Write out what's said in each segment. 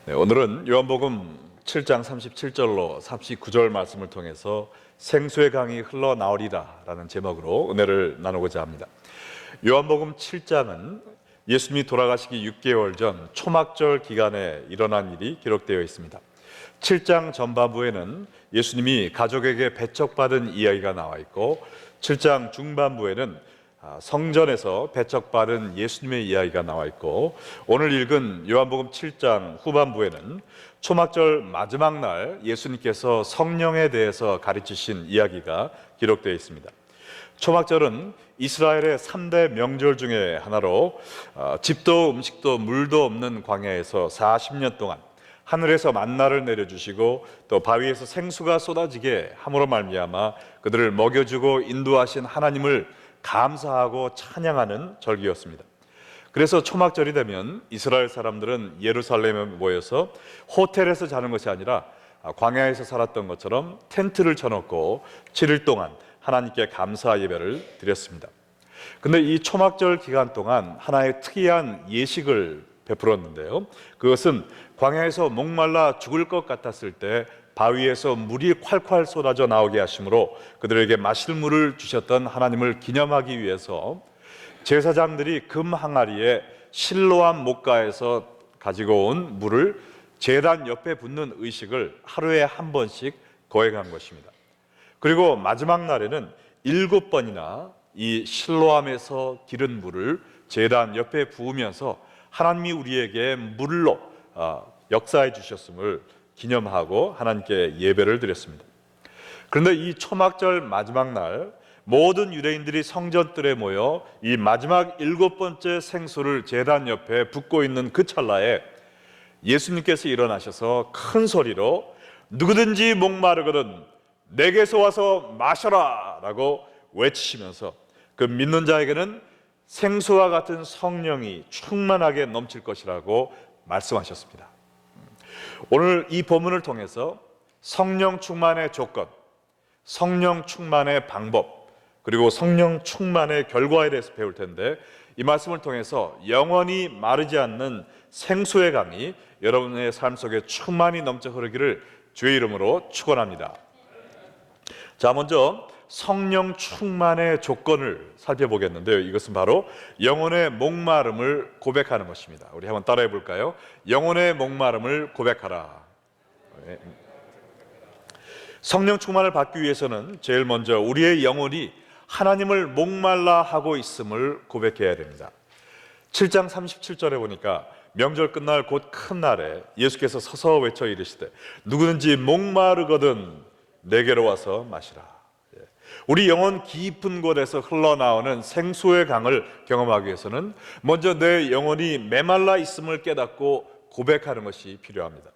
네, 오늘은 요한복음 7장 37절로 39절 말씀을 통해서 생수의 강이 흘러나오리라 라는 제목으로 은혜를 나누고자 합니다. 요한복음 7장은 예수님이 돌아가시기 6개월 전 초막절 기간에 일어난 일이 기록되어 있습니다. 7장 전반부에는 예수님이 가족에게 배척받은 이야기가 나와 있고, 7장 중반부에는 성전에서 배척받은 예수님의 이야기가 나와 있고, 오늘 읽은 요한복음 7장 후반부에는 초막절 마지막 날 예수님께서 성령에 대해서 가르치신 이야기가 기록되어 있습니다. 초막절은 이스라엘의 3대 명절 중에 하나로 집도 음식도 물도 없는 광야에서 40년 동안 하늘에서 만나를 내려주시고 또 바위에서 생수가 쏟아지게 함으로 말미암아 그들을 먹여주고 인도하신 하나님을 감사하고 찬양하는 절기였습니다. 그래서 초막절이 되면 이스라엘 사람들은 예루살렘에 모여서 호텔에서 자는 것이 아니라 광야에서 살았던 것처럼 텐트를 쳐놓고 7일 동안 하나님께 감사 예배를 드렸습니다. 근데 이 초막절 기간 동안 하나의 특이한 예식을 베풀었는데요, 그것은 광야에서 목말라 죽을 것 같았을 때 바위에서 물이 콸콸 쏟아져 나오게 하심으로 그들에게 마실 물을 주셨던 하나님을 기념하기 위해서 제사장들이 금 항아리에 실로암 목가에서 가지고 온 물을 제단 옆에 붓는 의식을 하루에 한 번씩 거행한 것입니다. 그리고 마지막 날에는 7번이나 이 실로암에서 기른 물을 제단 옆에 부으면서 하나님이 우리에게 물로 역사해 주셨음을 기념하고 하나님께 예배를 드렸습니다. 그런데 이 초막절 마지막 날 모든 유대인들이 성전뜰에 모여 이 마지막 7번째 생수를 제단 옆에 붓고 있는 그 찰나에 예수님께서 일어나셔서 큰 소리로 누구든지 목마르거든 내게서 와서 마셔라 라고 외치시면서 그 믿는 자에게는 생수와 같은 성령이 충만하게 넘칠 것이라고 말씀하셨습니다. 오늘 이 본문을 통해서 성령 충만의 조건, 성령 충만의 방법, 그리고 성령 충만의 결과에 대해서 배울 텐데, 이 말씀을 통해서 영원히 마르지 않는 생수의 강이 여러분의 삶 속에 충만히 넘쳐 흐르기를 주의 이름으로 축원합니다. 자, 먼저 성령 충만의 조건을 살펴보겠는데요, 이것은 바로 영혼의 목마름을 고백하는 것입니다. 우리 한번 따라해 볼까요? 영혼의 목마름을 고백하라. 성령 충만을 받기 위해서는 제일 먼저 우리의 영혼이 하나님을 목말라 하고 있음을 고백해야 됩니다. 7장 37절에 보니까 명절 끝날 곧 큰 날에 예수께서 서서 외쳐 이르시되 누구든지 목마르거든 내게로 와서 마시라. 우리 영혼 깊은 곳에서 흘러나오는 생수의 강을 경험하기 위해서는 먼저 내 영혼이 메말라 있음을 깨닫고 고백하는 것이 필요합니다.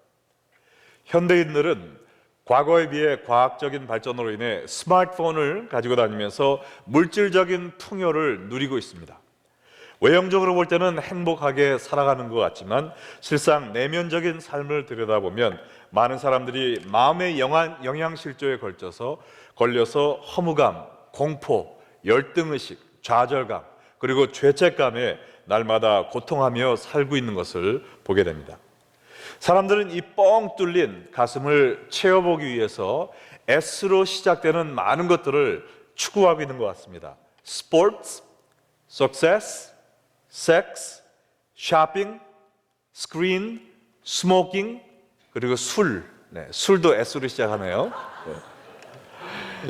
현대인들은 과거에 비해 과학적인 발전으로 인해 스마트폰을 가지고 다니면서 물질적인 풍요를 누리고 있습니다. 외형적으로 볼 때는 행복하게 살아가는 것 같지만 실상 내면적인 삶을 들여다보면 많은 사람들이 마음의 영양실조에 걸려서 허무감, 공포, 열등의식, 좌절감, 그리고 죄책감에 날마다 고통하며 살고 있는 것을 보게 됩니다. 사람들은 이 뻥 뚫린 가슴을 채워보기 위해서 S로 시작되는 많은 것들을 추구하고 있는 것 같습니다. 스포츠, 석세스, 섹스, 쇼핑, 스크린, 스모킹, 그리고 술. 술도 S로 시작하네요.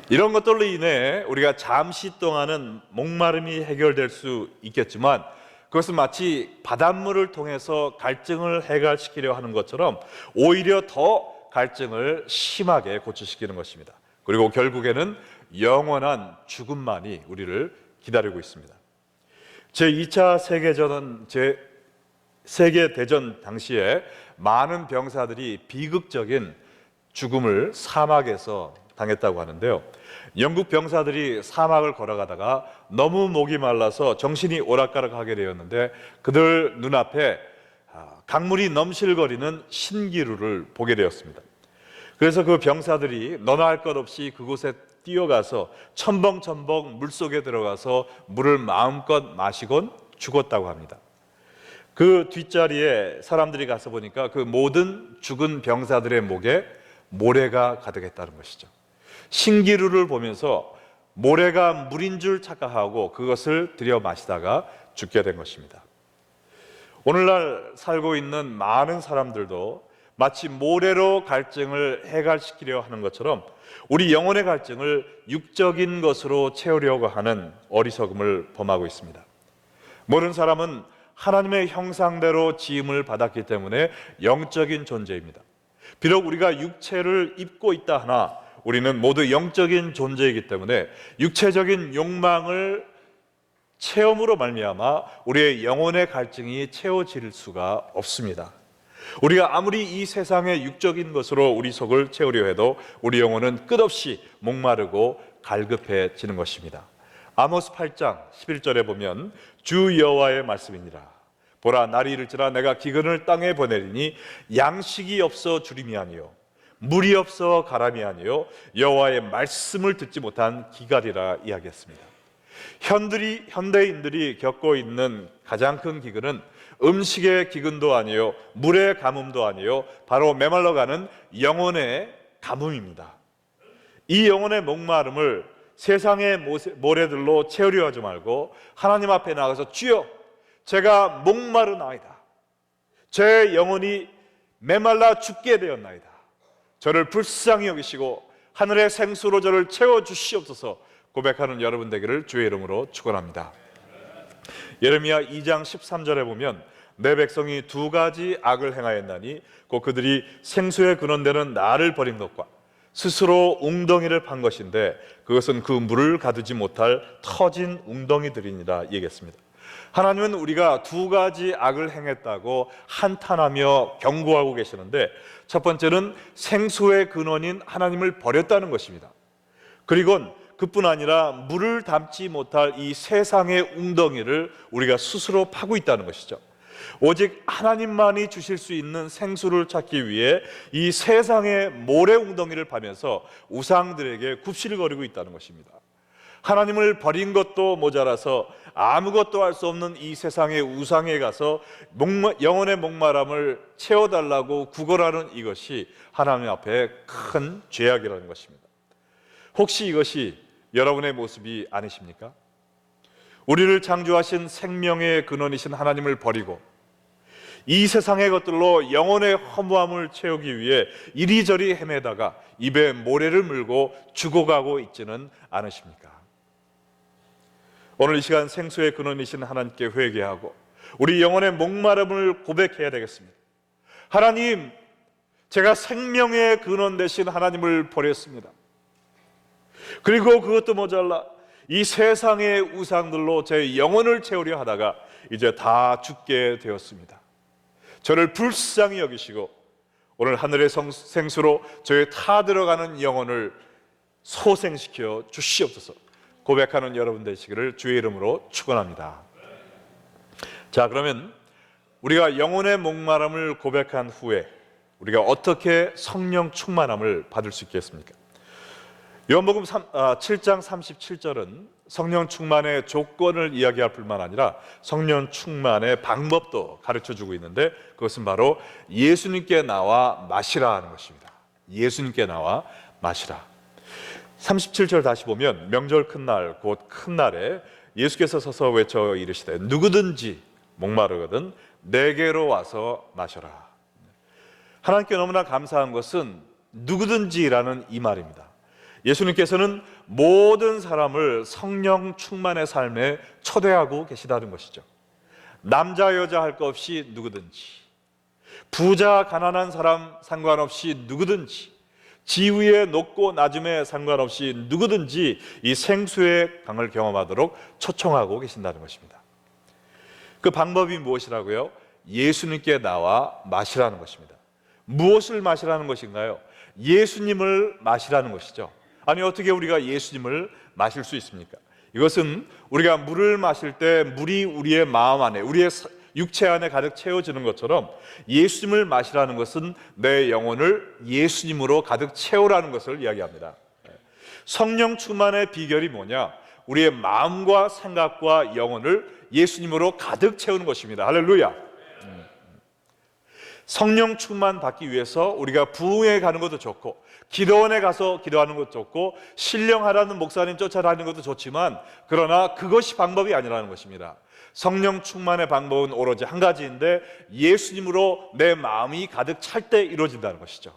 이런 것들로 인해 우리가 잠시 동안은 목마름이 해결될 수 있겠지만 그것은 마치 바닷물을 통해서 갈증을 해결시키려 하는 것처럼 오히려 더 갈증을 심하게 고치시키는 것입니다. 그리고 결국에는 영원한 죽음만이 우리를 기다리고 있습니다. 제2차 세계대전 당시에 많은 병사들이 비극적인 죽음을 사막에서 당했다고 하는데요, 영국 병사들이 사막을 걸어가다가 너무 목이 말라서 정신이 오락가락하게 되었는데 그들 눈앞에 강물이 넘실거리는 신기루를 보게 되었습니다. 그래서 그 병사들이 너나 할 것 없이 그곳에 뛰어가서 첨벙첨벙 물속에 들어가서 물을 마음껏 마시곤 죽었다고 합니다. 그 뒷자리에 사람들이 가서 보니까 그 모든 죽은 병사들의 목에 모래가 가득했다는 것이죠. 신기루를 보면서 모래가 물인 줄 착각하고 그것을 들여 마시다가 죽게 된 것입니다. 오늘날 살고 있는 많은 사람들도 마치 모래로 갈증을 해결시키려 하는 것처럼 우리 영혼의 갈증을 육적인 것으로 채우려고 하는 어리석음을 범하고 있습니다. 모든 사람은 하나님의 형상대로 지음을 받았기 때문에 영적인 존재입니다. 비록 우리가 육체를 입고 있다 하나 우리는 모두 영적인 존재이기 때문에 육체적인 욕망을 체험으로 말미암아 우리의 영혼의 갈증이 채워질 수가 없습니다. 우리가 아무리 이 세상의 육적인 것으로 우리 속을 채우려 해도 우리 영혼은 끝없이 목마르고 갈급해지는 것입니다. 아모스 8장 11절에 보면 주 여호와의 말씀이니라. 보라, 날이 이를지라 내가 기근을 땅에 보내리니 양식이 없어 주림이 아니요 물이 없어 가람이 아니요 여호와의 말씀을 듣지 못한 기갈이라 이야기했습니다. 현대인들이 겪고 있는 가장 큰 기근은 음식의 기근도 아니요 물의 가뭄도 아니요 바로 메말라가는 영혼의 가뭄입니다. 이 영혼의 목마름을 세상의 모래들로 채우려 하지 말고 하나님 앞에 나가서 주여, 제가 목마르나이다. 제 영혼이 메말라 죽게 되었나이다. 저를 불쌍히 여기시고 하늘의 생수로 저를 채워주시옵소서 고백하는 여러분 되기를 주의 이름으로 축원합니다. 예레미야 2장 13절에 보면 내 백성이 두 가지 악을 행하였나니 곧 그들이 생수의 근원되는 나를 버린 것과 스스로 웅덩이를 판 것인데 그것은 그 물을 가두지 못할 터진 웅덩이들이니라 얘기했습니다. 하나님은 우리가 두 가지 악을 행했다고 한탄하며 경고하고 계시는데 첫 번째는 생수의 근원인 하나님을 버렸다는 것입니다. 그리고 그뿐 아니라 물을 담지 못할 이 세상의 웅덩이를 우리가 스스로 파고 있다는 것이죠. 오직 하나님만이 주실 수 있는 생수를 찾기 위해 이 세상의 모래 웅덩이를 파면서 우상들에게 굽실거리고 있다는 것입니다. 하나님을 버린 것도 모자라서 아무것도 할 수 없는 이 세상의 우상에 가서 영혼의 목마름을 채워달라고 구걸하는 이것이 하나님 앞에 큰 죄악이라는 것입니다. 혹시 이것이 여러분의 모습이 아니십니까? 우리를 창조하신 생명의 근원이신 하나님을 버리고 이 세상의 것들로 영혼의 허무함을 채우기 위해 이리저리 헤매다가 입에 모래를 물고 죽어가고 있지는 않으십니까? 오늘 이 시간 생수의 근원이신 하나님께 회개하고 우리 영혼의 목마름을 고백해야 되겠습니다. 하나님, 제가 생명의 근원 되신 하나님을 버렸습니다. 그리고 그것도 모자라 이 세상의 우상들로 제 영혼을 채우려 하다가 이제 다 죽게 되었습니다. 저를 불쌍히 여기시고 오늘 하늘의 생수로 저의 타 들어가는 영혼을 소생시켜 주시옵소서 고백하는 여러분 되시기를 주의 이름으로 축원합니다. 자, 그러면 우리가 영혼의 목마름을 고백한 후에 우리가 어떻게 성령 충만함을 받을 수 있겠습니까? 요한복음 7장 37절은 성령 충만의 조건을 이야기할 뿐만 아니라 성령 충만의 방법도 가르쳐주고 있는데 그것은 바로 예수님께 나와 마시라 하는 것입니다. 예수님께 나와 마시라. 37절 다시 보면 명절 큰날 곧 큰날에 예수께서 서서 외쳐 이르시되 누구든지 목마르거든 내게로 와서 마셔라. 하나님께 너무나 감사한 것은 누구든지라는 이 말입니다. 예수님께서는 모든 사람을 성령 충만의 삶에 초대하고 계시다는 것이죠. 남자 여자 할 것 없이 누구든지, 부자 가난한 사람 상관없이 누구든지, 지위에 높고 낮음에 상관없이 누구든지 이 생수의 강을 경험하도록 초청하고 계신다는 것입니다. 그 방법이 무엇이라고요? 예수님께 나와 마시라는 것입니다. 무엇을 마시라는 것인가요? 예수님을 마시라는 것이죠. 아니, 어떻게 우리가 예수님을 마실 수 있습니까? 이것은 우리가 물을 마실 때 물이 우리의 마음 안에, 우리의 육체 안에 가득 채워지는 것처럼 예수님을 마시라는 것은 내 영혼을 예수님으로 가득 채우라는 것을 이야기합니다. 성령 충만의 비결이 뭐냐? 우리의 마음과 생각과 영혼을 예수님으로 가득 채우는 것입니다. 할렐루야. 성령 충만 받기 위해서 우리가 부흥회 가는 것도 좋고, 기도원에 가서 기도하는 것도 좋고, 신령하라는 목사님 쫓아다니는 것도 좋지만, 그러나 그것이 방법이 아니라는 것입니다. 성령 충만의 방법은 오로지 한 가지인데, 예수님으로 내 마음이 가득 찰 때 이루어진다는 것이죠.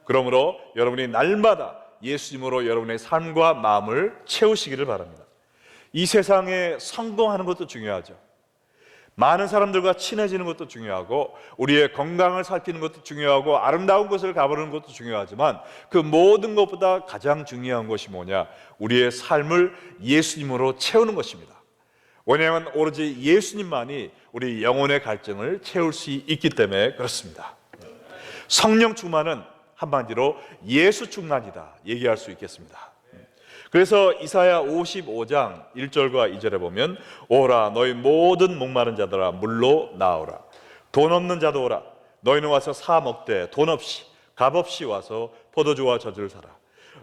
그러므로 여러분이 날마다 예수님으로 여러분의 삶과 마음을 채우시기를 바랍니다. 이 세상에 성공하는 것도 중요하죠. 많은 사람들과 친해지는 것도 중요하고, 우리의 건강을 살피는 것도 중요하고, 아름다운 곳을 가보는 것도 중요하지만, 그 모든 것보다 가장 중요한 것이 뭐냐? 우리의 삶을 예수님으로 채우는 것입니다. 왜냐하면 오로지 예수님만이 우리 영혼의 갈증을 채울 수 있기 때문에 그렇습니다. 성령 충만은 한마디로 예수 충만이다 얘기할 수 있겠습니다. 그래서 이사야 55장 1절과 2절에 보면, 오라 너희 모든 목마른 자들아 물로 나오라. 돈 없는 자도 오라. 너희는 와서 사 먹되 돈 없이 값없이 와서 포도주와 젖을 사라.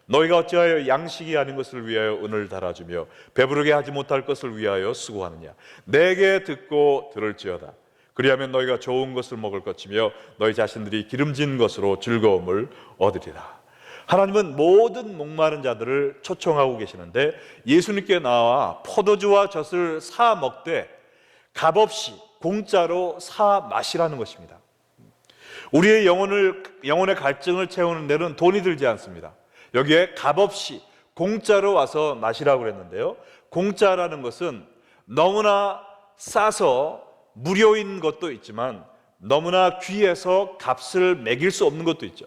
너희가 어찌하여 양식이 아닌 것을 위하여 은을 달아주며 배부르게 하지 못할 것을 위하여 수고하느냐. 내게 듣고 들을지어다. 그리하면 너희가 좋은 것을 먹을 것이며 너희 자신들이 기름진 것으로 즐거움을 얻으리라. 하나님은 모든 목마른 자들을 초청하고 계시는데, 예수님께 나와 포도주와 젖을 사 먹되 값없이 공짜로 사 마시라는 것입니다. 우리의 영혼의 갈증을 채우는 데는 돈이 들지 않습니다. 여기에 값없이 공짜로 와서 마시라고 그랬는데요, 공짜라는 것은 너무나 싸서 무료인 것도 있지만, 너무나 귀해서 값을 매길 수 없는 것도 있죠.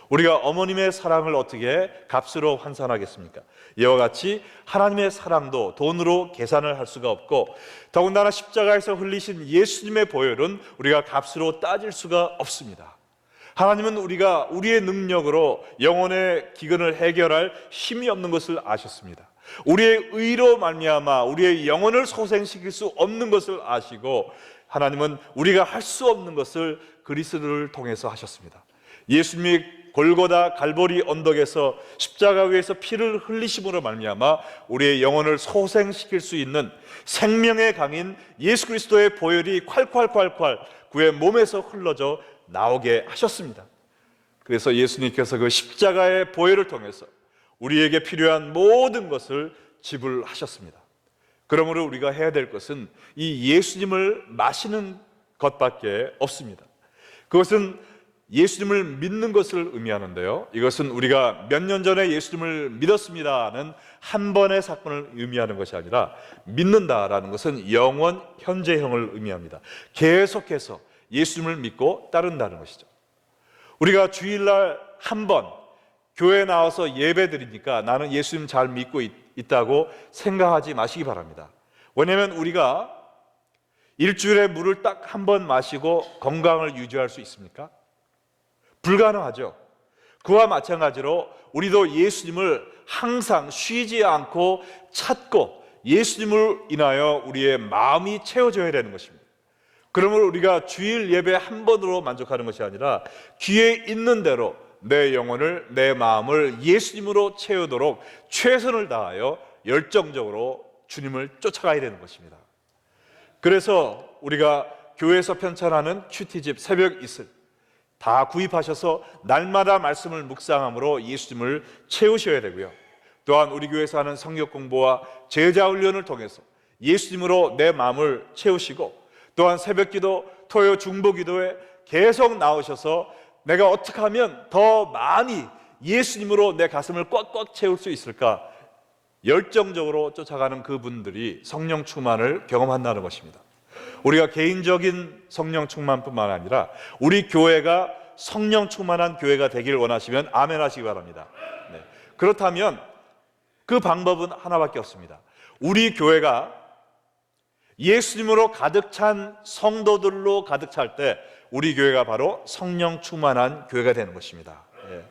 우리가 어머님의 사랑을 어떻게 값으로 환산하겠습니까? 이와 같이 하나님의 사랑도 돈으로 계산을 할 수가 없고, 더군다나 십자가에서 흘리신 예수님의 보혈은 우리가 값으로 따질 수가 없습니다. 하나님은 우리가 우리의 능력으로 영혼의 기근을 해결할 힘이 없는 것을 아셨습니다. 우리의 의로 말미암아 우리의 영혼을 소생시킬 수 없는 것을 아시고, 하나님은 우리가 할 수 없는 것을 그리스도를 통해서 하셨습니다. 예수님이 골고다 갈보리 언덕에서 십자가 위에서 피를 흘리심으로 말미암아 우리의 영혼을 소생시킬 수 있는 생명의 강인 예수 그리스도의 보혈이 콸콸콸콸 그의 몸에서 흘러져 나오게 하셨습니다. 그래서 예수님께서 그 십자가의 보혈을 통해서 우리에게 필요한 모든 것을 지불하셨습니다. 그러므로 우리가 해야 될 것은 이 예수님을 마시는 것밖에 없습니다. 그것은 예수님을 믿는 것을 의미하는데요, 이것은 우리가 몇 년 전에 예수님을 믿었습니다는 한 번의 사건을 의미하는 것이 아니라, 믿는다라는 것은 영원 현재형을 의미합니다. 계속해서 예수님을 믿고 따른다는 것이죠. 우리가 주일날 한 번 교회에 나와서 예배 드리니까 나는 예수님 잘 믿고 있다고 생각하지 마시기 바랍니다. 왜냐하면 우리가 일주일에 물을 딱 한 번 마시고 건강을 유지할 수 있습니까? 불가능하죠. 그와 마찬가지로 우리도 예수님을 항상 쉬지 않고 찾고 예수님을 인하여 우리의 마음이 채워져야 되는 것입니다. 그러므로 우리가 주일 예배 한 번으로 만족하는 것이 아니라 귀에 있는 대로 내 영혼을, 내 마음을 예수님으로 채우도록 최선을 다하여 열정적으로 주님을 쫓아가야 되는 것입니다. 그래서 우리가 교회에서 편찬하는 큐티집 새벽 이슬 다 구입하셔서 날마다 말씀을 묵상함으로 예수님을 채우셔야 되고요, 또한 우리 교회에서 하는 성경 공부와 제자 훈련을 통해서 예수님으로 내 마음을 채우시고, 또한 새벽기도, 토요 중보기도에 계속 나오셔서 내가 어떻게 하면 더 많이 예수님으로 내 가슴을 꽉꽉 채울 수 있을까 열정적으로 쫓아가는 그분들이 성령 충만을 경험한다는 것입니다. 우리가 개인적인 성령 충만뿐만 아니라 우리 교회가 성령 충만한 교회가 되길 원하시면 아멘 하시기 바랍니다. 네. 그렇다면 그 방법은 하나밖에 없습니다. 우리 교회가 예수님으로 가득 찬 성도들로 가득 찰 때 우리 교회가 바로 성령 충만한 교회가 되는 것입니다. 예.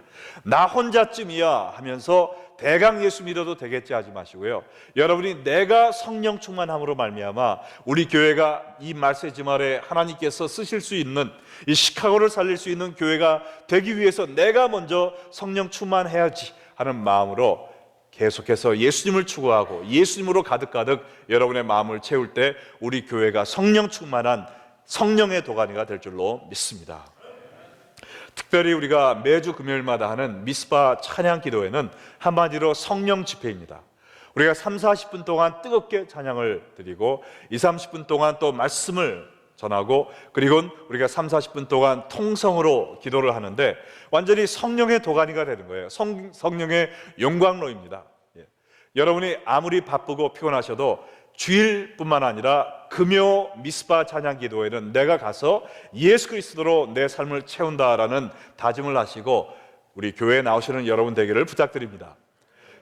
나 혼자쯤이야 하면서 대강 예수 믿어도 되겠지 하지 마시고요, 여러분이 내가 성령 충만함으로 말미암아 우리 교회가 이 말세지말에 하나님께서 쓰실 수 있는 이 시카고를 살릴 수 있는 교회가 되기 위해서 내가 먼저 성령 충만해야지 하는 마음으로 계속해서 예수님을 추구하고 예수님으로 가득가득 여러분의 마음을 채울 때 우리 교회가 성령 충만한 성령의 도가니가 될 줄로 믿습니다. 특별히 우리가 매주 금요일마다 하는 미스바 찬양 기도회는 한마디로 성령 집회입니다. 우리가 3, 40분 동안 뜨겁게 찬양을 드리고 2, 30분 동안 또 말씀을 전하고, 그리고 우리가 3, 40분 동안 통성으로 기도를 하는데 완전히 성령의 도가니가 되는 거예요. 성령의 용광로입니다. 여러분이 아무리 바쁘고 피곤하셔도 주일뿐만 아니라 금요 미스바 찬양 기도회는 내가 가서 예수 그리스도로 내 삶을 채운다라는 다짐을 하시고 우리 교회에 나오시는 여러분 되기를 부탁드립니다.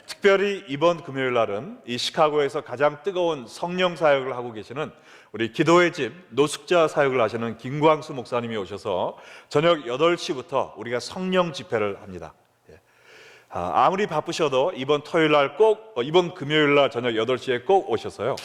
특별히 이번 금요일 날은 이 시카고에서 가장 뜨거운 성령 사역을 하고 계시는 우리 기도의 집 노숙자 사역을 하시는 김광수 목사님이 오셔서 저녁 8시부터 우리가 성령 집회를 합니다. 아무리 바쁘셔도 이번 토요일 날 이번 금요일 날 저녁 8시에 꼭 오셔서요,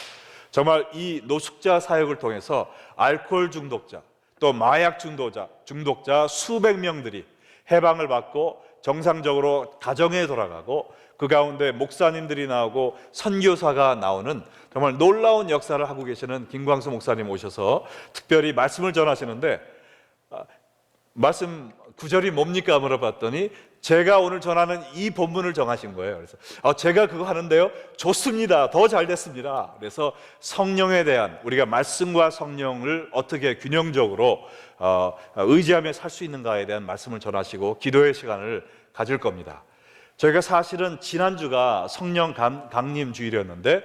정말 이 노숙자 사역을 통해서 알코올 중독자, 또 마약 중독자 수백 명들이 해방을 받고 정상적으로 가정에 돌아가고, 그 가운데 목사님들이 나오고 선교사가 나오는 정말 놀라운 역사를 하고 계시는 김광수 목사님 오셔서 특별히 말씀을 전하시는데, 말씀 구절이 뭡니까 물어봤더니 제가 오늘 전하는 이 본문을 정하신 거예요. 그래서 제가 그거 하는데요, 좋습니다, 더 잘 됐습니다. 그래서 성령에 대한, 우리가 말씀과 성령을 어떻게 균형적으로 의지하며 살 수 있는가에 대한 말씀을 전하시고 기도의 시간을 가질 겁니다. 저희가 사실은 지난주가 성령 강림 주일이었는데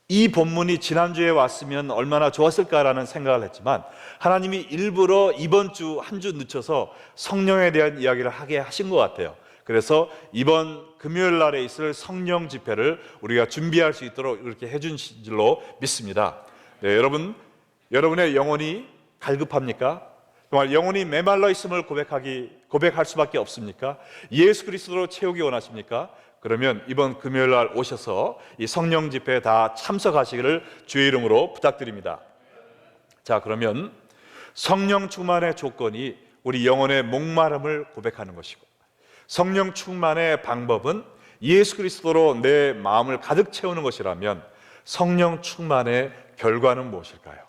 이 본문이 지난주에 왔으면 얼마나 좋았을까라는 생각을 했지만 하나님이 일부러 이번 주 한 주 늦춰서 성령에 대한 이야기를 하게 하신 것 같아요. 그래서 이번 금요일 날에 있을 성령 집회를 우리가 준비할 수 있도록 이렇게 해주신 줄로 믿습니다. 네, 여러분의 영혼이 갈급합니까? 정말 영혼이 메말라 있음을 고백할 수밖에 없습니까? 예수 그리스도로 채우기 원하십니까? 그러면 이번 금요일 날 오셔서 이 성령 집회에 다 참석하시기를 주의 이름으로 부탁드립니다. 자, 그러면 성령 충만의 조건이 우리 영혼의 목마름을 고백하는 것이고, 성령 충만의 방법은 예수 그리스도로 내 마음을 가득 채우는 것이라면 성령 충만의 결과는 무엇일까요?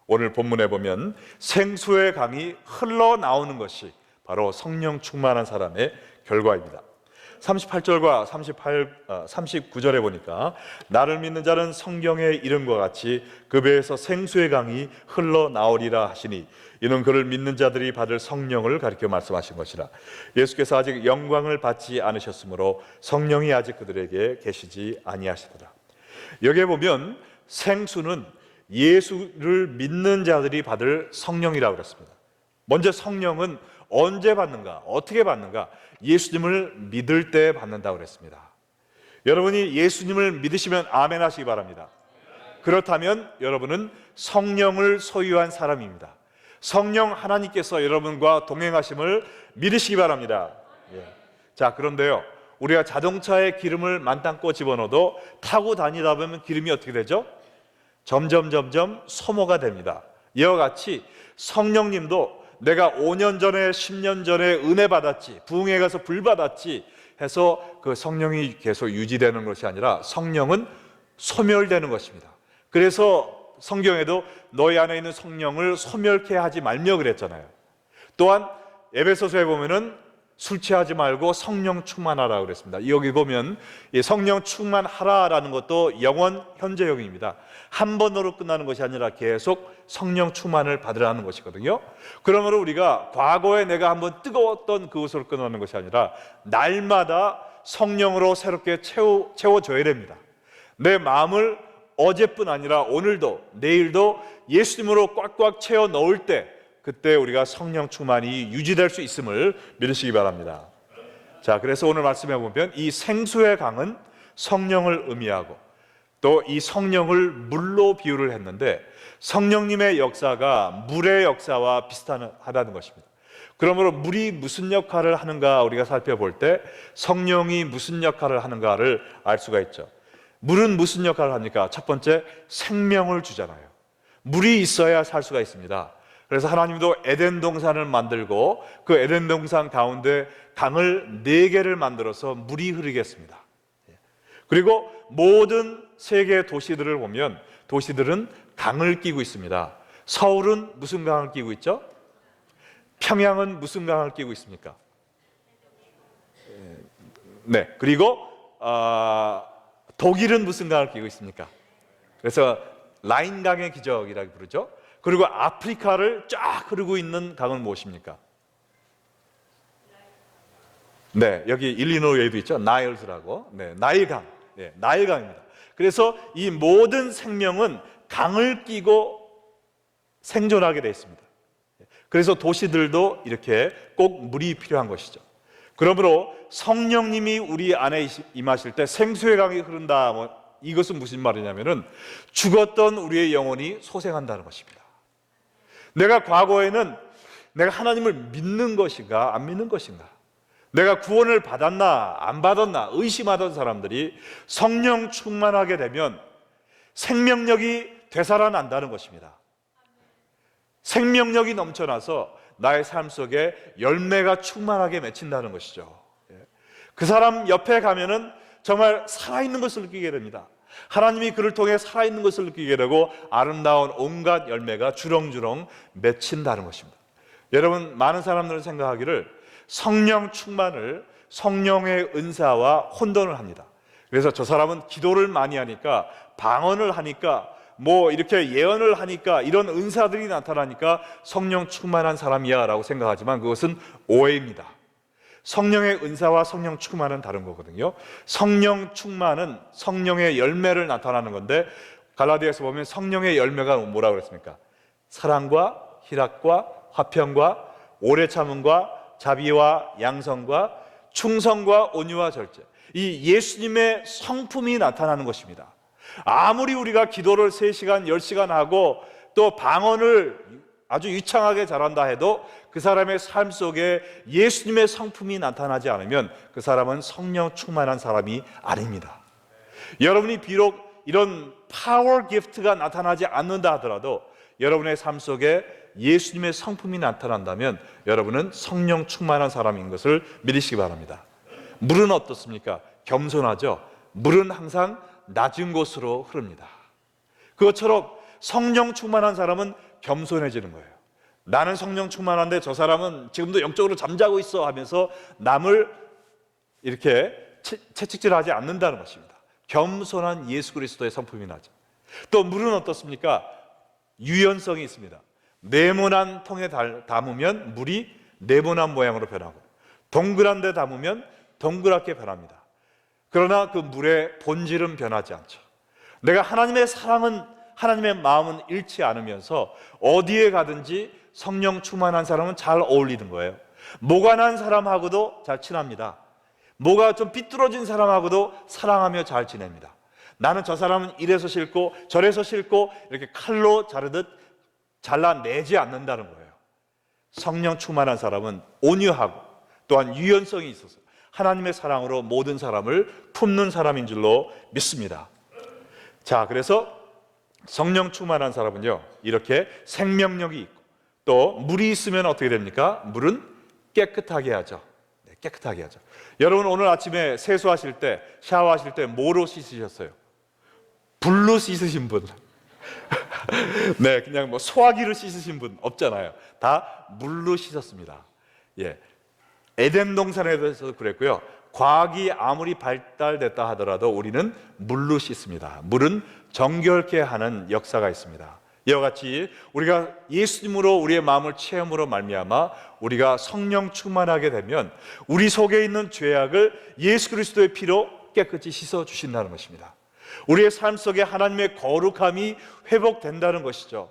오늘 본문에 보면 생수의 강이 흘러나오는 것이 바로 성령 충만한 사람의 결과입니다. 38절과 39절에 보니까 나를 믿는 자는 성경의 이름과 같이 그 배에서 생수의 강이 흘러나오리라 하시니 이는 그를 믿는 자들이 받을 성령을 가리켜 말씀하신 것이라. 예수께서 아직 영광을 받지 않으셨으므로 성령이 아직 그들에게 계시지 아니하시더라. 여기에 보면 생수는 예수를 믿는 자들이 받을 성령이라고 그랬습니다. 먼저 성령은 언제 받는가? 어떻게 받는가? 예수님을 믿을 때 받는다고 그랬습니다. 여러분이 예수님을 믿으시면 아멘 하시기 바랍니다. 그렇다면 여러분은 성령을 소유한 사람입니다. 성령 하나님께서 여러분과 동행하심을 믿으시기 바랍니다. 자, 그런데요, 우리가 자동차에 기름을 만땅 집어넣어도 타고 다니다 보면 기름이 어떻게 되죠? 점점 소모가 됩니다. 이와 같이 성령님도 내가 5년 전에 10년 전에 은혜 받았지, 부흥회 가서 불 받았지 해서 그 성령이 계속 유지되는 것이 아니라 성령은 소멸되는 것입니다. 그래서 성경에도 너희 안에 있는 성령을 소멸케 하지 말며 그랬잖아요. 또한 에베소서에 보면은 술 취하지 말고 성령 충만하라 그랬습니다. 여기 보면 이 성령 충만하라라는 것도 영원 현재형입니다. 한 번으로 끝나는 것이 아니라 계속 성령 충만을 받으라는 것이거든요. 그러므로 우리가 과거에 내가 한번 뜨거웠던 그것으로 끝나는 것이 아니라 날마다 성령으로 새롭게 채워줘야 됩니다. 내 마음을 어제뿐 아니라 오늘도 내일도 예수님으로 꽉꽉 채워 넣을 때, 그때 우리가 성령 충만이 유지될 수 있음을 믿으시기 바랍니다. 자, 그래서 오늘 말씀해 보면 이 생수의 강은 성령을 의미하고 또 이 성령을 물로 비유를 했는데 성령님의 역사가 물의 역사와 비슷하다는 것입니다. 그러므로 물이 무슨 역할을 하는가 우리가 살펴볼 때 성령이 무슨 역할을 하는가를 알 수가 있죠. 물은 무슨 역할을 합니까? 첫 번째, 생명을 주잖아요. 물이 있어야 살 수가 있습니다. 그래서 하나님도 에덴 동산을 만들고 그 에덴 동산 가운데 강을 4개를 만들어서 물이 흐르게 했습니다. 그리고 모든 세계 도시들을 보면 도시들은 강을 끼고 있습니다. 서울은 무슨 강을 끼고 있죠? 평양은 무슨 강을 끼고 있습니까? 네. 그리고 독일은 무슨 강을 끼고 있습니까? 그래서 라인강의 기적이라고 부르죠. 그리고 아프리카를 쫙 흐르고 있는 강은 무엇입니까? 네, 여기 일리노이에도 있죠. 나일스라고. 네, 나일강. 네, 나일강입니다. 그래서 이 모든 생명은 강을 끼고 생존하게 되어 있습니다. 그래서 도시들도 이렇게 꼭 물이 필요한 것이죠. 그러므로 성령님이 우리 안에 임하실 때 생수의 강이 흐른다. 이것은 무슨 말이냐면은 죽었던 우리의 영혼이 소생한다는 것입니다. 내가 과거에는 내가 하나님을 믿는 것인가 안 믿는 것인가, 내가 구원을 받았나 안 받았나 의심하던 사람들이 성령 충만하게 되면 생명력이 되살아난다는 것입니다. 생명력이 넘쳐나서 나의 삶 속에 열매가 충만하게 맺힌다는 것이죠. 그 사람 옆에 가면은 정말 살아있는 것을 느끼게 됩니다. 하나님이 그를 통해 살아있는 것을 느끼게 되고 아름다운 온갖 열매가 주렁주렁 맺힌다는 것입니다. 여러분, 많은 사람들은 생각하기를 성령 충만을 성령의 은사와 혼돈을 합니다. 그래서 저 사람은 기도를 많이 하니까, 방언을 하니까, 이렇게 예언을 하니까, 이런 은사들이 나타나니까 성령 충만한 사람이야 라고 생각하지만 그것은 오해입니다. 성령의 은사와 성령 충만은 다른 거거든요. 성령 충만은 성령의 열매를 나타나는 건데, 갈라디아서 보면 성령의 열매가 뭐라고 그랬습니까? 사랑과 희락과 화평과 오래 참음과 자비와 양성과 충성과 온유와 절제, 이 예수님의 성품이 나타나는 것입니다. 아무리 우리가 기도를 3시간, 10시간 하고 또 방언을 아주 유창하게 잘한다 해도 그 사람의 삶 속에 예수님의 성품이 나타나지 않으면 그 사람은 성령 충만한 사람이 아닙니다. 여러분이 비록 이런 파워 기프트가 나타나지 않는다 하더라도 여러분의 삶 속에 예수님의 성품이 나타난다면 여러분은 성령 충만한 사람인 것을 믿으시기 바랍니다. 물은 어떻습니까? 겸손하죠. 물은 항상 낮은 곳으로 흐릅니다. 그것처럼 성령 충만한 사람은 겸손해지는 거예요. 나는 성령 충만한데 저 사람은 지금도 영적으로 잠자고 있어 하면서 남을 이렇게 채찍질하지 않는다는 것입니다. 겸손한 예수 그리스도의 성품이 나죠. 또 물은 어떻습니까? 유연성이 있습니다. 네모난 통에 담으면 물이 네모난 모양으로 변하고, 동그란 데 담으면 동그랗게 변합니다. 그러나 그 물의 본질은 변하지 않죠. 내가 하나님의 사랑은, 하나님의 마음은 잃지 않으면서 어디에 가든지 성령 충만한 사람은 잘 어울리는 거예요. 모가 난 사람하고도 잘 친합니다. 모가 좀 삐뚤어진 사람하고도 사랑하며 잘 지냅니다. 나는 저 사람은 이래서 싫고 저래서 싫고 이렇게 칼로 자르듯 잘라내지 않는다는 거예요. 성령 충만한 사람은 온유하고 또한 유연성이 있어서 하나님의 사랑으로 모든 사람을 품는 사람인 줄로 믿습니다. 자, 그래서 성령 충만한 사람은요, 이렇게 생명력이 있고 또 물이 있으면 어떻게 됩니까? 물은 깨끗하게 하죠. 네, 깨끗하게 하죠. 여러분, 오늘 아침에 세수하실 때, 샤워하실 때 뭐로 씻으셨어요? 불로 씻으신 분? 네, 그냥 소화기로 씻으신 분 없잖아요. 다 물로 씻었습니다. 예, 에덴 동산에 대해서도 그랬고요. 과학이 아무리 발달됐다 하더라도 우리는 물로 씻습니다. 물은 정결케 하는 역사가 있습니다. 이와 같이 우리가 예수님으로 우리의 마음을 체험으로 말미암아 우리가 성령 충만하게 되면 우리 속에 있는 죄악을 예수 그리스도의 피로 깨끗이 씻어 주신다는 것입니다. 우리의 삶 속에 하나님의 거룩함이 회복된다는 것이죠.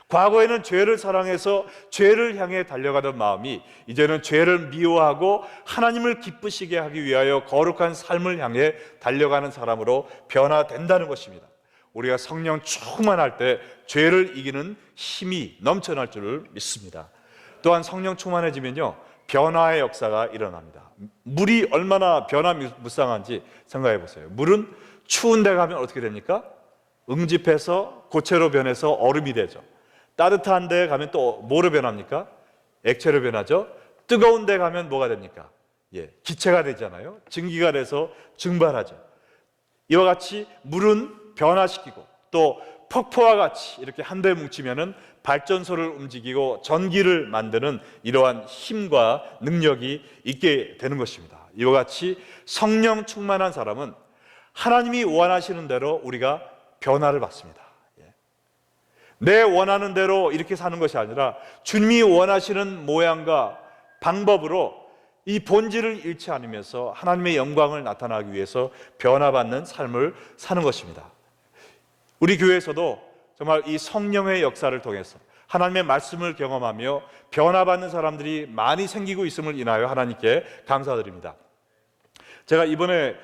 과거에는 죄를 사랑해서 죄를 향해 달려가던 마음이 이제는 죄를 미워하고 하나님을 기쁘시게 하기 위하여 거룩한 삶을 향해 달려가는 사람으로 변화된다는 것입니다. 우리가 성령 충만할 때 죄를 이기는 힘이 넘쳐날 줄을 믿습니다. 또한 성령 충만해지면요, 변화의 역사가 일어납니다. 물이 얼마나 변화무쌍한지 생각해 보세요. 물은 추운 데 가면 어떻게 됩니까? 응집해서 고체로 변해서 얼음이 되죠. 따뜻한 데 가면 또 뭐로 변합니까? 액체로 변하죠. 뜨거운 데 가면 뭐가 됩니까? 기체가 되잖아요. 증기가 돼서 증발하죠. 이와 같이 물은 변화시키고 또 폭포와 같이 이렇게 한데 뭉치면은 발전소를 움직이고 전기를 만드는 이러한 힘과 능력이 있게 되는 것입니다. 이와 같이 성령 충만한 사람은 하나님이 원하시는 대로 우리가 변화를 받습니다. 내 원하는 대로 이렇게 사는 것이 아니라 주님이 원하시는 모양과 방법으로 이 본질을 잃지 않으면서 하나님의 영광을 나타나기 위해서 변화받는 삶을 사는 것입니다. 우리 교회에서도 정말 이 성령의 역사를 통해서 하나님의 말씀을 경험하며 변화받는 사람들이 많이 생기고 있음을 인하여 하나님께 감사드립니다. 제가 이번에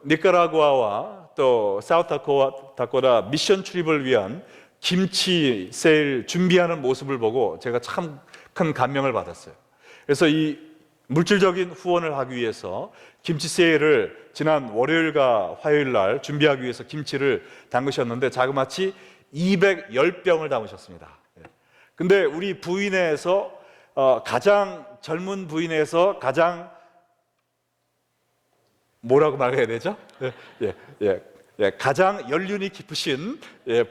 니카라구아와 또 사우스다코타 미션 출입을 위한 김치 세일 준비하는 모습을 보고 제가 참 큰 감명을 받았어요. 그래서 이 물질적인 후원을 하기 위해서 김치 세일을 지난 월요일과 화요일 날 준비하기 위해서 김치를 담그셨는데 자그마치 210병을 담으셨습니다. 근데 우리 부인회에서 가장 젊은 부인회에서 가장 뭐라고 말해야 되죠? 가장 연륜이 깊으신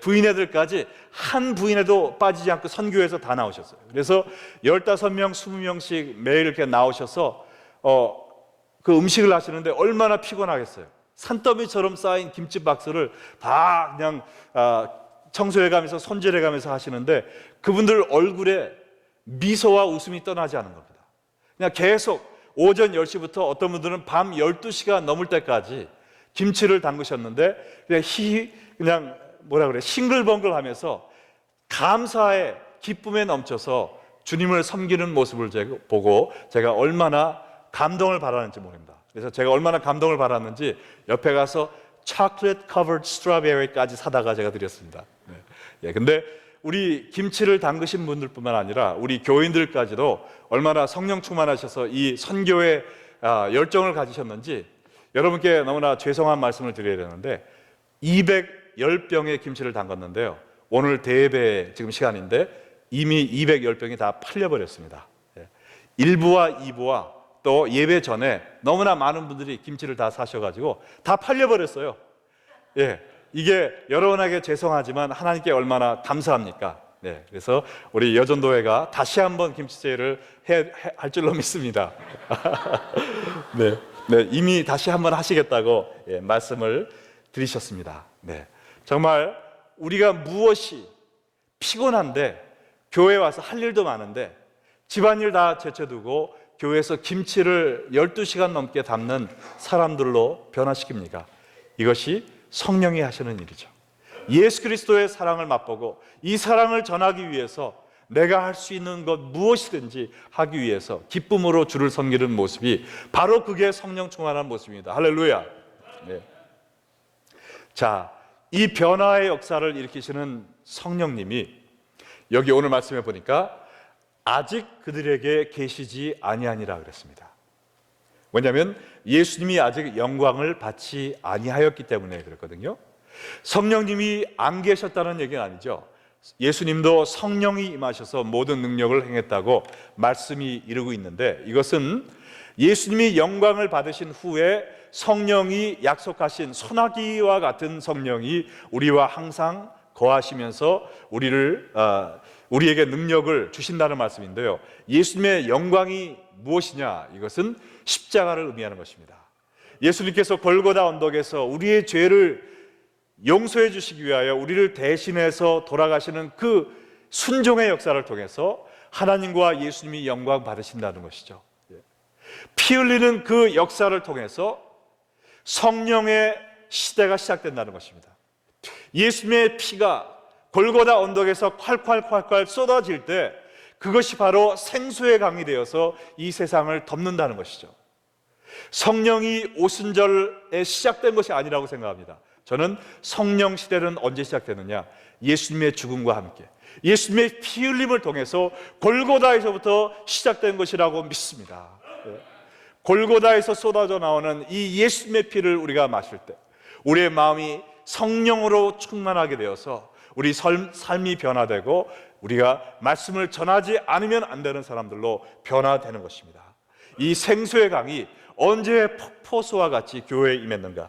부인애들까지 한 부인에도 빠지지 않고 선교에서 다 나오셨어요. 그래서 15명, 20명씩 매일 이렇게 나오셔서 그 음식을 하시는데 얼마나 피곤하겠어요. 산더미처럼 쌓인 김치 박스를 다 그냥 청소해가면서 손질해가면서 하시는데 그분들 얼굴에 미소와 웃음이 떠나지 않은 겁니다. 그냥 계속 오전 10시부터 어떤 분들은 밤 12시가 넘을 때까지 김치를 담그셨는데 그냥 싱글벙글 하면서 감사의 기쁨에 넘쳐서 주님을 섬기는 모습을 보고 제가 얼마나 감동을 받았는지 모릅니다. 그래서 제가 얼마나 감동을 받았는지 옆에 가서 chocolate covered strawberry까지 사다가 제가 드렸습니다. 근데 우리 김치를 담그신 분들뿐만 아니라 우리 교인들까지도 얼마나 성령 충만하셔서 이 선교에 열정을 가지셨는지 여러분께 너무나 죄송한 말씀을 드려야 되는데 210병의 김치를 담갔는데요, 오늘 대예배 지금 시간인데 이미 210병이 다 팔려버렸습니다. 1부와 2부와 또 예배 전에 너무나 많은 분들이 김치를 다 사셔가지고 다 팔려버렸어요. 이게 여러분에게 죄송하지만 하나님께 얼마나 감사합니까? 그래서 우리 여전도회가 다시 한번 김치제를 할 줄로 믿습니다. 이미 다시 한번 하시겠다고 말씀을 드리셨습니다. 정말 우리가 무엇이 피곤한데 교회에 와서 할 일도 많은데 집안일 다 제쳐두고 교회에서 김치를 12시간 넘게 담는 사람들로 변화시킵니까? 이것이 성령이 하시는 일이죠. 예수 그리스도의 사랑을 맛보고 이 사랑을 전하기 위해서 내가 할 수 있는 것 무엇이든지 하기 위해서 기쁨으로 주를 섬기는 모습이 바로 그게 성령 충만한 모습입니다. 할렐루야. 자, 이 변화의 역사를 일으키시는 성령님이 여기 오늘 말씀해 보니까 아직 그들에게 계시지 아니하니라 그랬습니다. 왜냐하면 예수님이 아직 영광을 받지 아니하였기 때문에 그랬거든요. 성령님이 안 계셨다는 얘기는 아니죠. 예수님도 성령이 임하셔서 모든 능력을 행했다고 말씀이 이루고 있는데, 이것은 예수님이 영광을 받으신 후에 성령이 약속하신 소나기와 같은 성령이 우리와 항상 거하시면서 우리에게 능력을 주신다는 말씀인데요, 예수님의 영광이 무엇이냐? 이것은 십자가를 의미하는 것입니다. 예수님께서 골고다 언덕에서 우리의 죄를 용서해 주시기 위하여 우리를 대신해서 돌아가시는 그 순종의 역사를 통해서 하나님과 예수님이 영광 받으신다는 것이죠. 피 흘리는 그 역사를 통해서 성령의 시대가 시작된다는 것입니다. 예수님의 피가 골고다 언덕에서 콸콸콸콸 쏟아질 때 그것이 바로 생수의 강이 되어서 이 세상을 덮는다는 것이죠. 성령이 오순절에 시작된 것이 아니라고 생각합니다. 저는 성령 시대는 언제 시작되느냐? 예수님의 죽음과 함께 예수님의 피 흘림을 통해서 골고다에서부터 시작된 것이라고 믿습니다. 골고다에서 쏟아져 나오는 이 예수님의 피를 우리가 마실 때 우리의 마음이 성령으로 충만하게 되어서 우리 삶이 변화되고 우리가 말씀을 전하지 않으면 안 되는 사람들로 변화되는 것입니다. 이 생수의 강이 언제 폭포수와 같이 교회에 임했는가?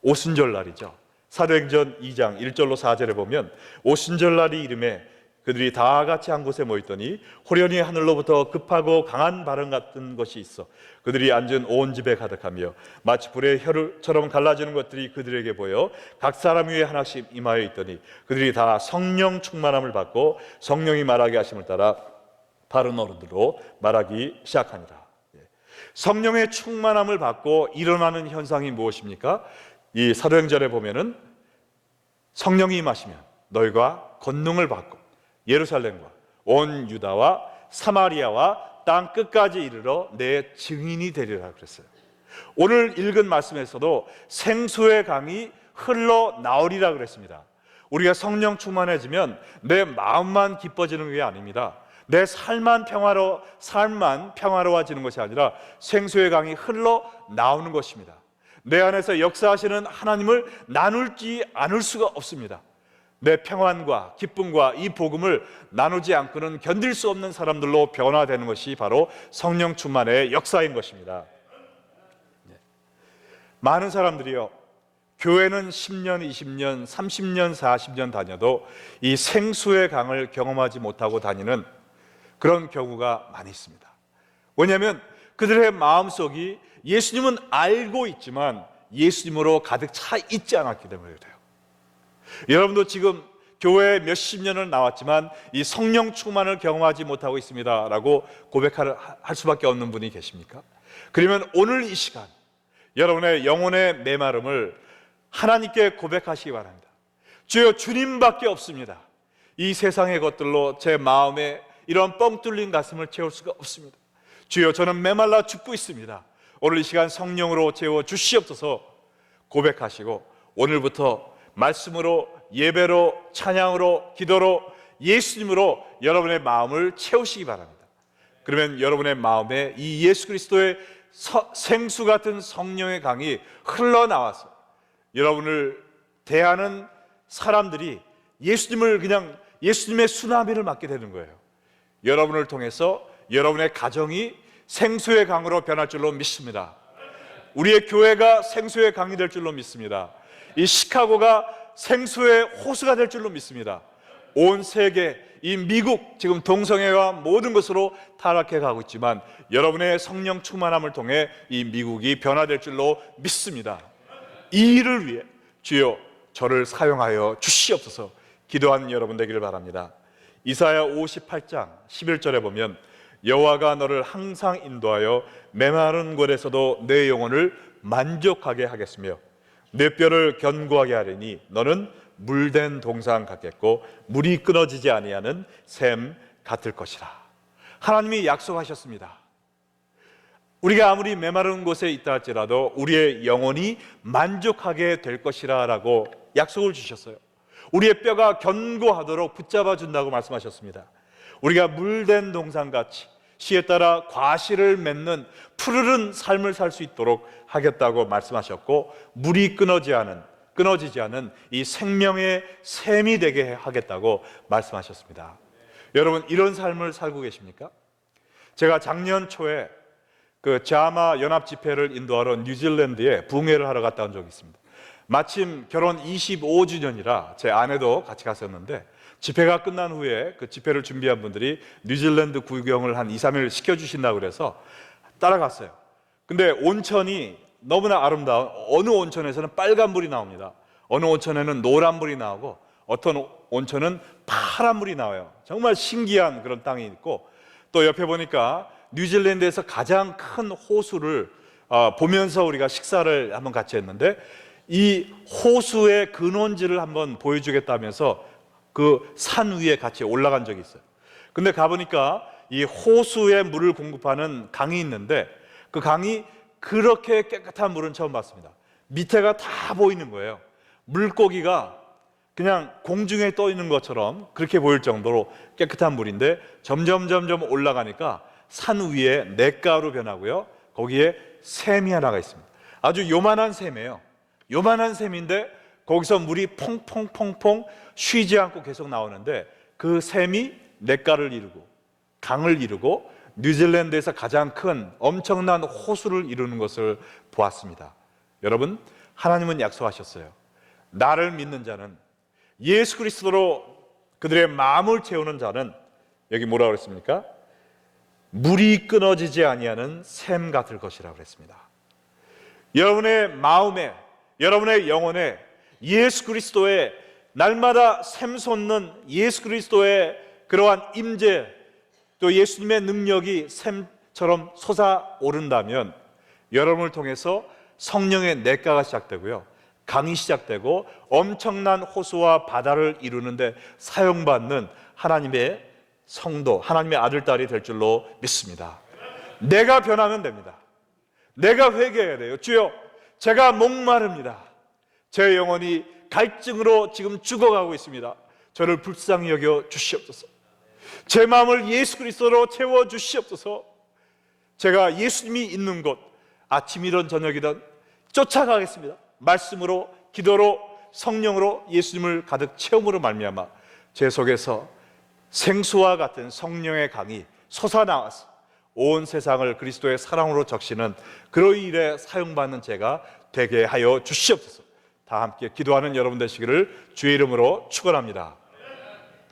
오순절 날이죠. 사도행전 2장 1절로 4절에 보면 오순절 날이 이름에 그들이 다 같이 한 곳에 모였더니 호련히 하늘로부터 급하고 강한 바람 같은 것이 있어 그들이 앉은 온 집에 가득하며 마치 불의 혈처럼 갈라지는 것들이 그들에게 보여 각 사람 위에 하나씩 임하여 있더니 그들이 다 성령 충만함을 받고 성령이 말하게 하심을 따라 바른 어른으로 말하기 시작하니라. 성령의 충만함을 받고 일어나는 현상이 무엇입니까? 이 사도행전에 보면은 성령이 임하시면 너희가 권능을 받고 예루살렘과 온 유다와 사마리아와 땅 끝까지 이르러 내 증인이 되리라 그랬어요. 오늘 읽은 말씀에서도 생수의 강이 흘러나오리라 그랬습니다. 우리가 성령 충만해지면 내 마음만 기뻐지는 게 아닙니다. 내 삶만 평화로워지는 것이 아니라 생수의 강이 흘러나오는 것입니다. 내 안에서 역사하시는 하나님을 나눌지 않을 수가 없습니다. 내 평안과 기쁨과 이 복음을 나누지 않고는 견딜 수 없는 사람들로 변화되는 것이 바로 성령 충만의 역사인 것입니다. 많은 사람들이요, 교회는 10년, 20년, 30년, 40년 다녀도 이 생수의 강을 경험하지 못하고 다니는 그런 경우가 많이 있습니다. 왜냐하면 그들의 마음속이 예수님은 알고 있지만 예수님으로 가득 차 있지 않았기 때문에 그래요. 여러분도 지금 교회에 몇십 년을 나왔지만 이 성령 충만을 경험하지 못하고 있습니다 라고 고백할 수밖에 없는 분이 계십니까? 그러면 오늘 이 시간 여러분의 영혼의 메마름을 하나님께 고백하시기 바랍니다. 주여, 주님밖에 없습니다. 이 세상의 것들로 제 마음에 이런 뻥 뚫린 가슴을 채울 수가 없습니다. 주여, 저는 메말라 죽고 있습니다. 오늘 이 시간 성령으로 채워 주시옵소서 고백하시고 오늘부터 말씀으로, 예배로, 찬양으로, 기도로, 예수님으로 여러분의 마음을 채우시기 바랍니다. 그러면 여러분의 마음에 이 예수 그리스도의 생수 같은 성령의 강이 흘러나와서 여러분을 대하는 사람들이 예수님의 수나미를 맞게 되는 거예요. 여러분을 통해서 여러분의 가정이 생수의 강으로 변할 줄로 믿습니다. 우리의 교회가 생수의 강이 될 줄로 믿습니다. 이 시카고가 생수의 호수가 될 줄로 믿습니다. 온 세계, 이 미국, 지금 동성애와 모든 것으로 타락해 가고 있지만 여러분의 성령 충만함을 통해 이 미국이 변화될 줄로 믿습니다. 이 일을 위해 주여 저를 사용하여 주시옵소서 기도하는 여러분 되기를 바랍니다. 이사야 58장 11절에 보면 여호와가 너를 항상 인도하여 메마른 곳에서도 내 영혼을 만족하게 하겠으며 내 뼈를 견고하게 하리니 너는 물된 동상 같겠고 물이 끊어지지 아니하는 샘 같을 것이라. 하나님이 약속하셨습니다. 우리가 아무리 메마른 곳에 있다 할지라도 우리의 영혼이 만족하게 될 것이라 라고 약속을 주셨어요. 우리의 뼈가 견고하도록 붙잡아 준다고 말씀하셨습니다. 우리가 물된 동상같이 시에 따라 과실을 맺는 푸르른 삶을 살 수 있도록 하겠다고 말씀하셨고 물이 끊어지지 않은 이 생명의 샘이 되게 하겠다고 말씀하셨습니다. 여러분, 이런 삶을 살고 계십니까? 제가 작년 초에 그 자마 연합 집회를 인도하러 뉴질랜드에 부흥회를 하러 갔다 온 적이 있습니다. 마침 결혼 25주년이라 제 아내도 같이 갔었는데 집회가 끝난 후에 그 집회를 준비한 분들이 뉴질랜드 구경을 한 2, 3일 시켜주신다고 그래서 따라갔어요. 근데 온천이 너무나 아름다운 어느 온천에서는 빨간 물이 나옵니다. 어느 온천에는 노란 물이 나오고 어떤 온천은 파란 물이 나와요. 정말 신기한 그런 땅이 있고 또 옆에 보니까 뉴질랜드에서 가장 큰 호수를 보면서 우리가 식사를 한번 같이 했는데 이 호수의 근원지를 한번 보여주겠다면서 그 산 위에 같이 올라간 적이 있어요. 근데 가보니까 이 호수에 물을 공급하는 강이 있는데 그 강이 그렇게 깨끗한 물은 처음 봤습니다. 밑에가 다 보이는 거예요. 물고기가 그냥 공중에 떠 있는 것처럼 그렇게 보일 정도로 깨끗한 물인데 점점 올라가니까 산 위에 냇가로 변하고요. 거기에 샘이 하나가 있습니다. 아주 요만한 샘이에요. 요만한 샘인데 거기서 물이 퐁퐁 쉬지 않고 계속 나오는데 그 샘이 냇가를 이루고 강을 이루고 뉴질랜드에서 가장 큰 엄청난 호수를 이루는 것을 보았습니다. 여러분, 하나님은 약속하셨어요. 나를 믿는 자는 예수 그리스도로 그들의 마음을 채우는 자는 여기 뭐라고 그랬습니까? 물이 끊어지지 아니하는 샘 같을 것이라고 그랬습니다. 여러분의 마음에, 여러분의 영혼에 예수 그리스도의 날마다 샘솟는 예수 그리스도의 그러한 임재, 또 예수님의 능력이 샘처럼 솟아오른다면 여러분을 통해서 성령의 냇가가 시작되고요, 강이 시작되고 엄청난 호수와 바다를 이루는데 사용받는 하나님의 성도, 하나님의 아들, 딸이 될 줄로 믿습니다. 내가 변하면 됩니다. 내가 회개해야 돼요. 주여, 제가 목마릅니다. 제 영혼이 갈증으로 지금 죽어가고 있습니다. 저를 불쌍히 여겨 주시옵소서. 제 마음을 예수 그리스도로 채워 주시옵소서. 제가 예수님이 있는 곳, 아침이든 저녁이든 쫓아가겠습니다. 말씀으로, 기도로, 성령으로 예수님을 가득 체험으로 말미암아 제 속에서 생수와 같은 성령의 강이 솟아나와서 온 세상을 그리스도의 사랑으로 적시는 그런 일에 사용받는 제가 되게 하여 주시옵소서. 다 함께 기도하는 여러분 되시기를 주의 이름으로 축원합니다.